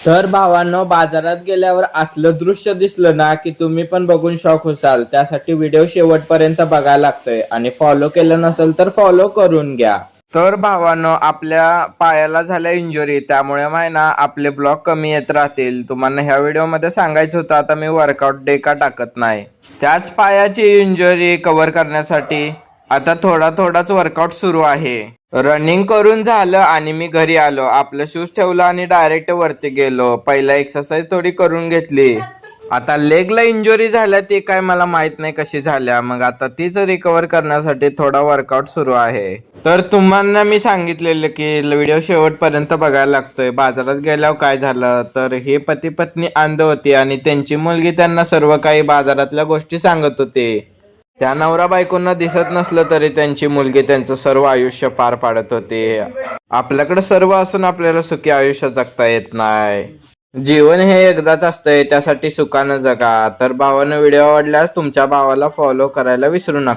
तर भावांनो, बाजारात गेल्यावर असलं दृश्य दिसलं ना की तुम्ही पण बघून शॉक होसाल. त्यासाठी व्हिडिओ शेवटपर्यंत बघायला लागतोय आणि फॉलो केलं नसेल तर फॉलो करून घ्या. तर भावांनो, आपल्या पायाला झाल्या इंजुरी, त्यामुळे ना आपले ब्लॉग कमी येत राहतील. तुम्हाला ह्या व्हिडिओमध्ये सांगायचं होतं, आता मी वर्कआउट डे का टाकत नाही. त्याच पायाची इंजुरी कव्हर करण्यासाठी आता थोडाच वर्कआउट सुरू आहे. रनिंग करून झालं आणि मी घरी आलो, आपलं शूज ठेवलं आणि डायरेक्ट वरती गेलो. पहिला एक्सरसाइज थोडी करून घेतली. आता लेगला इंजुरी झाल्या, ते काय मला माहित नाही कशी झाल्या. मग आता तीच रिकव्हर करण्यासाठी थोडा वर्कआउट सुरू आहे. तर तुम्हाला मी सांगितलेलं की व्हिडिओ शेवटपर्यंत बघायला लागतोय. बाजारात गेल्यावर काय झालं तर हे पती पत्नी अंध होती आणि त्यांची मुलगी त्यांना सर्व काही बाजारातल्या गोष्टी सांगत होते. त्या नवरा बायकोंना दिसत नसलं तरी त्यांची मुलगी त्यांचं सर्व आयुष्य पार पाडत होती. आपल्याकडे सर्व असून आपल्याला सुखी आयुष्य जगता येत नाही. जीवन हे एकदाच असतंय, त्यासाठी सुखानं जगा. तर भावानं व्हिडिओ आवडल्यास तुमच्या भावाला फॉलो करायला विसरू नका.